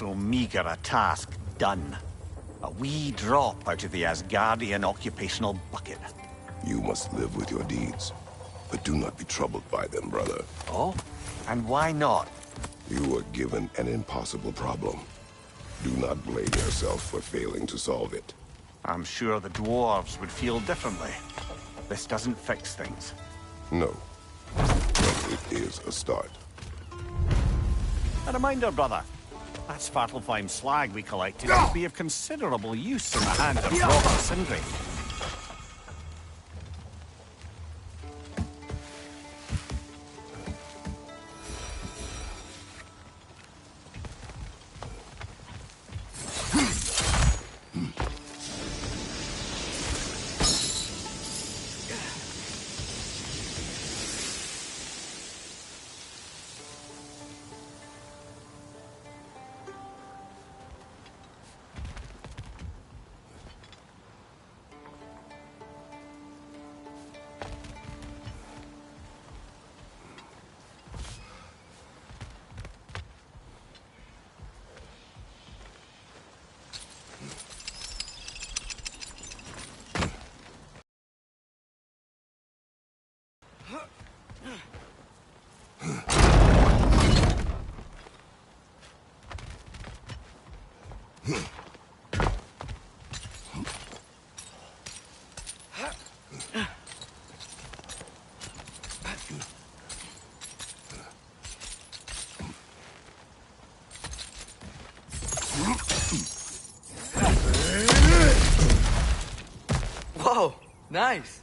so meager a task done. A wee drop out of the Asgardian occupational bucket. You must live with your deeds, but do not be troubled by them, brother. Oh? And why not? You were given an impossible problem. Do not blame yourself for failing to solve it. I'm sure the dwarves would feel differently. This doesn't fix things. No. But it is a start. A reminder, brother. That Svartalfheim slag we collected would be of considerable use in the hands of Robert Sindri. Whoa, nice.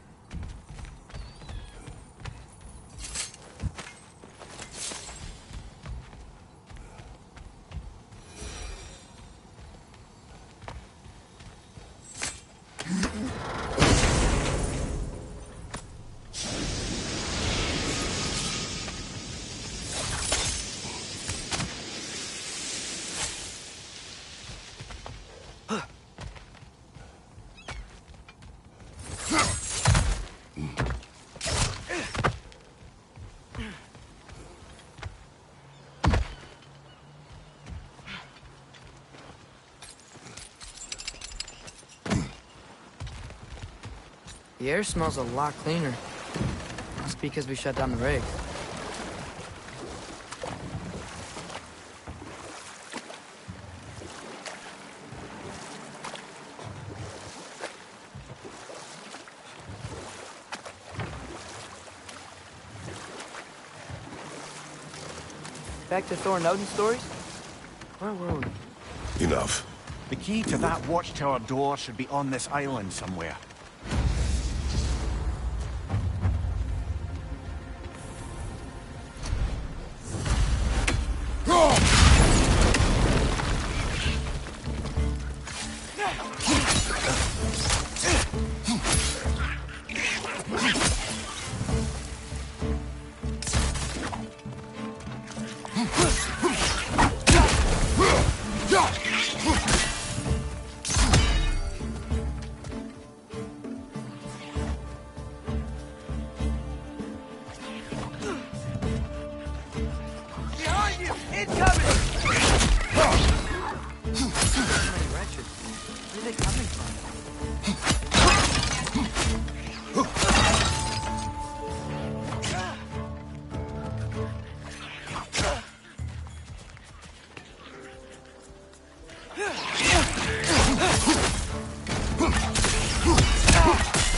The air smells a lot cleaner. Must be because we shut down the rig. Back to Thor and Odin stories? Where were we? Enough. The key to that watchtower door should be on this island somewhere.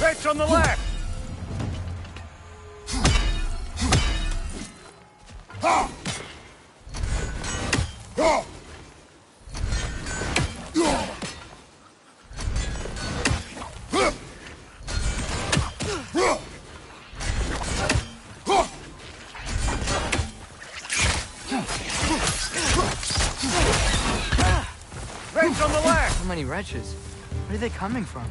Wretch on the left! Wretch on the left! So many wretches. Where are they coming from?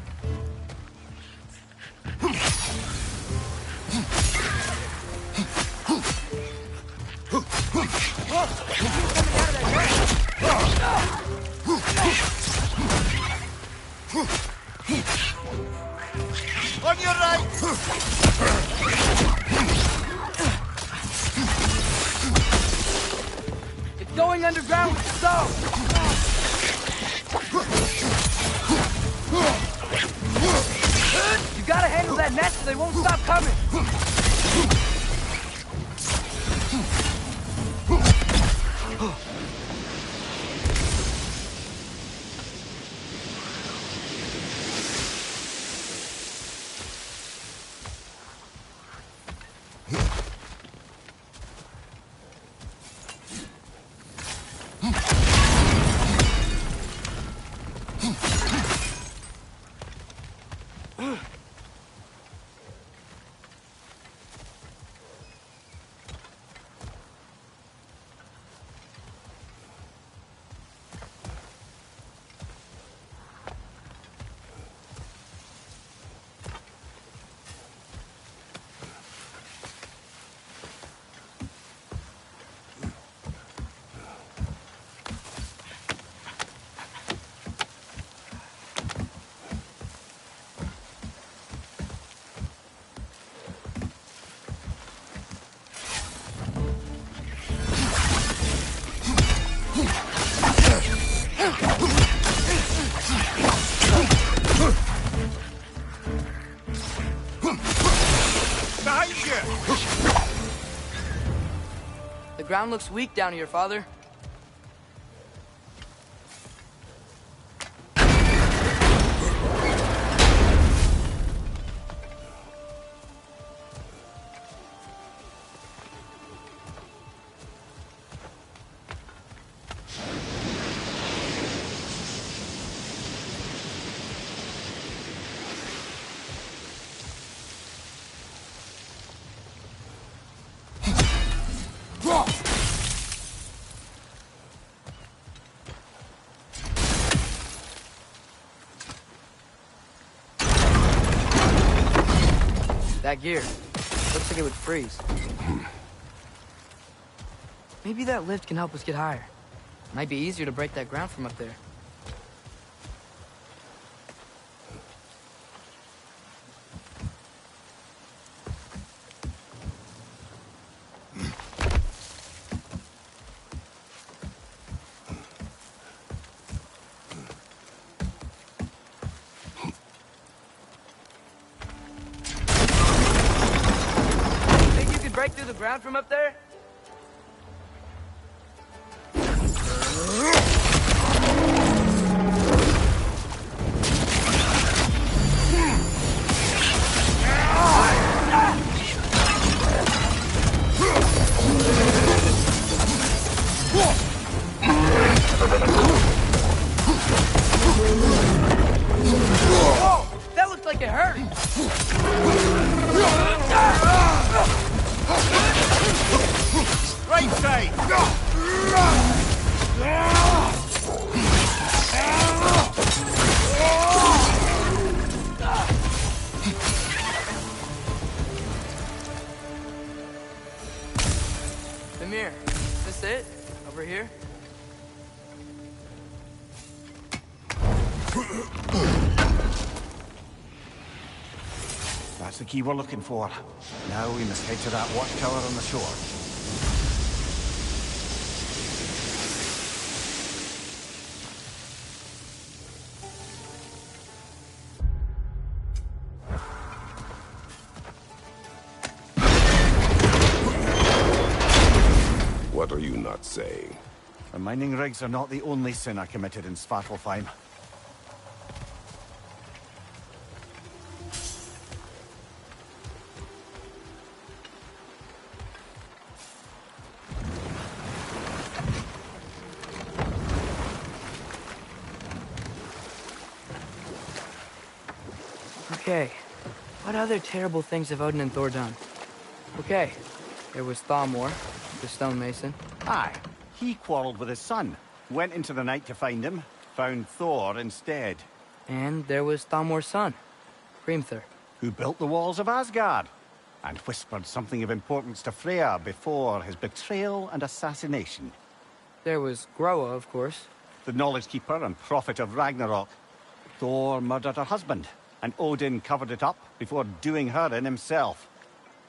On your right! It's going going underground, so! You gotta handle that nest or they won't stop coming! The ground looks weak down here, Father. That gear. Looks like it would freeze. Maybe that lift can help us get higher. Might be easier to break that ground from up there. Break through the ground from up there? Whoa! That looks like it hurt! Right side! Mimir, is this it? Over here? That's the key we're looking for. Now we must head to that watchtower on the shore. What are you not saying? The mining rigs are not the only sin I committed in Svartalfheim. Okay, what other terrible things have Odin and Thor done? Okay, there was Thalmor, the stonemason. Aye, he quarreled with his son. Went into the night to find him, found Thor instead. And there was Thalmor's son, Hrimthur. Who built the walls of Asgard, and whispered something of importance to Freya before his betrayal and assassination. There was Groa, of course. The knowledge keeper and prophet of Ragnarok. Thor murdered her husband, and Odin covered it up before doing her in himself.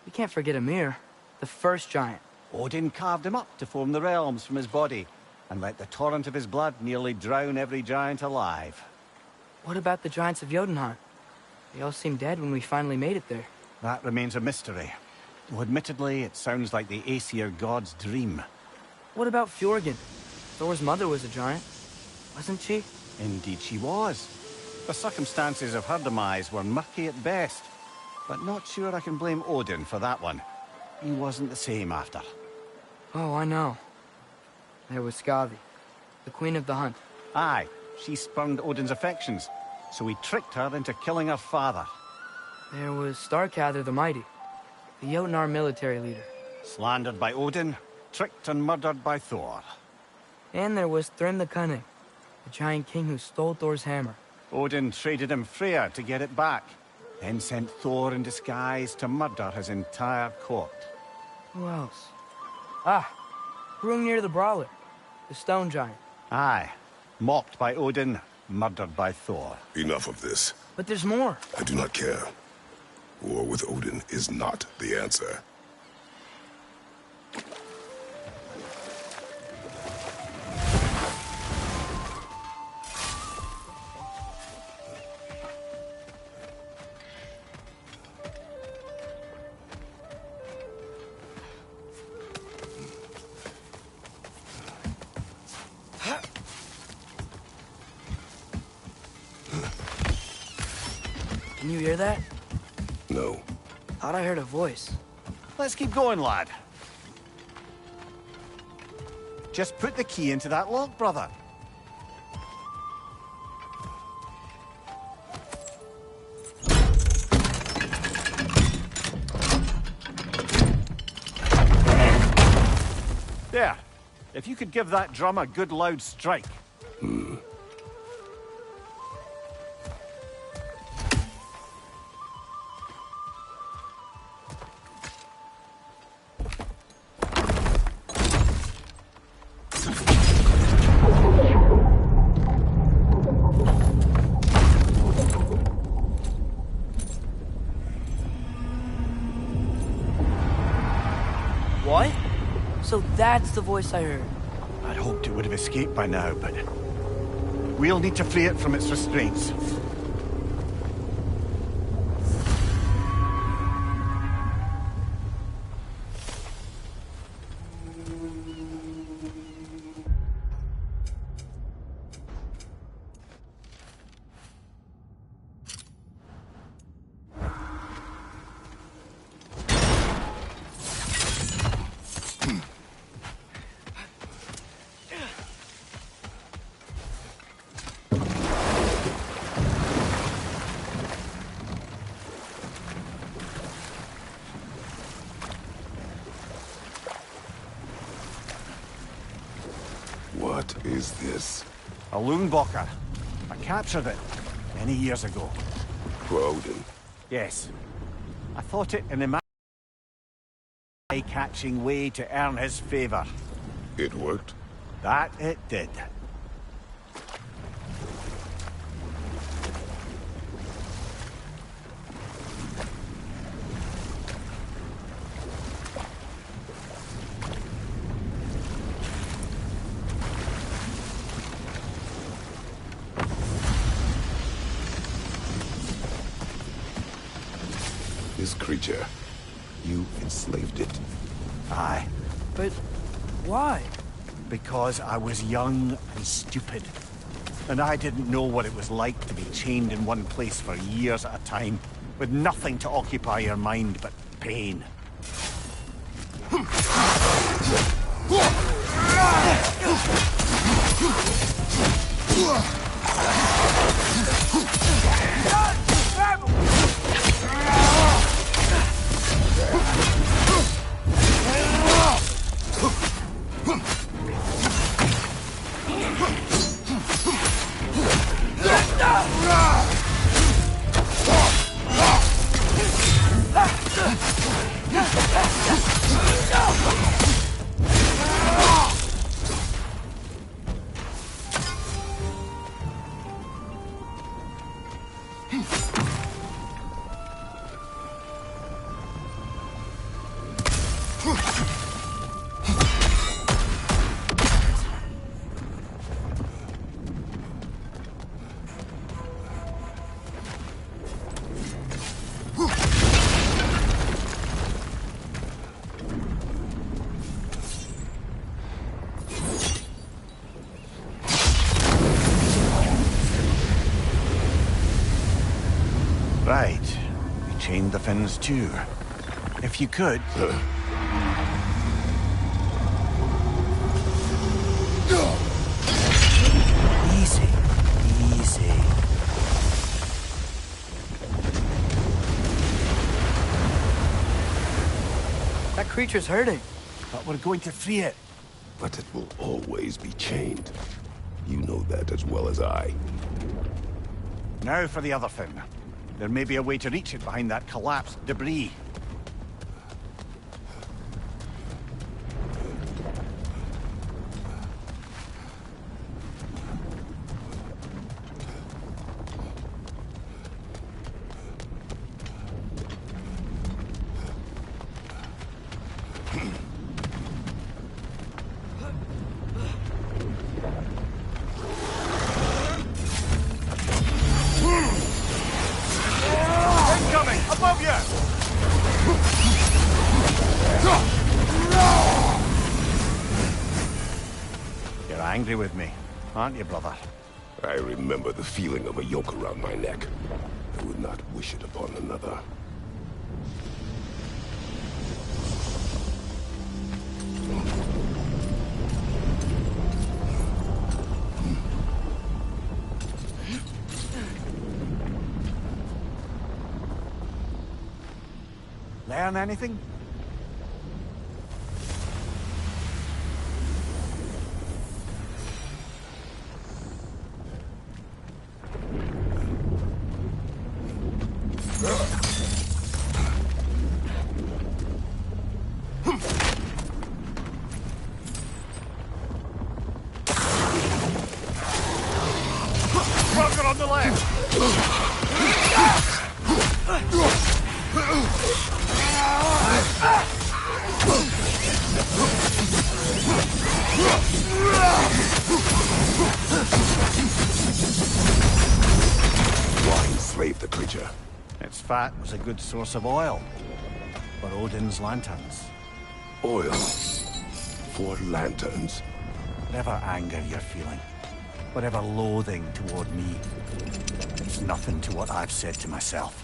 We can't forget Ymir, the first giant. Odin carved him up to form the realms from his body. and let the torrent of his blood nearly drown every giant alive. What about the giants of Jotunheim? They all seemed dead when we finally made it there. That remains a mystery. Though admittedly, it sounds like the Aesir god's dream. What about Fjorgyn? Thor's mother was a giant, wasn't she? Indeed she was. The circumstances of her demise were murky at best. But not sure I can blame Odin for that one. He wasn't the same after. Oh, I know. There was Skavi, the queen of the hunt. Aye, she spurned Odin's affections, so he tricked her into killing her father. There was Starkather the Mighty, the Jotnar military leader. Slandered by Odin, tricked and murdered by Thor. And there was Thrym the Cunning, the giant king who stole Thor's hammer. Odin traded him Freya to get it back, then sent Thor in disguise to murder his entire court. Who else? Ah, Hrungnir the Brawler, the stone giant. Aye, mocked by Odin, murdered by Thor. Enough of this. But there's more. I do not care. War with Odin is not the answer. Can you hear that? No. Thought I heard a voice. Let's keep going, lad. Just put the key into that lock, brother. There. If you could give that drum a good loud strike. What? So that's the voice I heard. I'd hoped it would have escaped by now, but we'll need to free it from its restraints. What is this? A Loonbocker. I captured it many years ago. For Odin. Yes. I thought it an eye-catching way to earn his favor. It worked? That it did. This creature, you enslaved it. Aye. But why? Because I was young and stupid. And I didn't know what it was like to be chained in one place for years at a time, with nothing to occupy your mind but pain. Right. We chained the fins too. If you could... Easy. Easy. That creature's hurting. But we're going to free it. But it will always be chained. You know that as well as I. Now for the other fin. There may be a way to reach it behind that collapsed debris. Incoming! Above you! You're angry with me, aren't you, brother? I remember the feeling of a yoke around my neck. I would not wish it upon another. Learn anything? Roger on the left! Why enslave the creature? Its fat was a good source of oil for Odin's lanterns. Oil. For lanterns. Whatever anger you're feeling, whatever loathing toward me, it's nothing to what I've said to myself.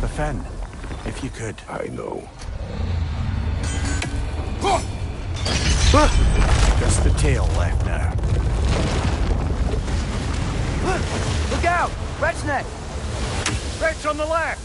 The fin, if you could. I know. Just the tail left now. Look out! Rat's neck! Wretch on the left!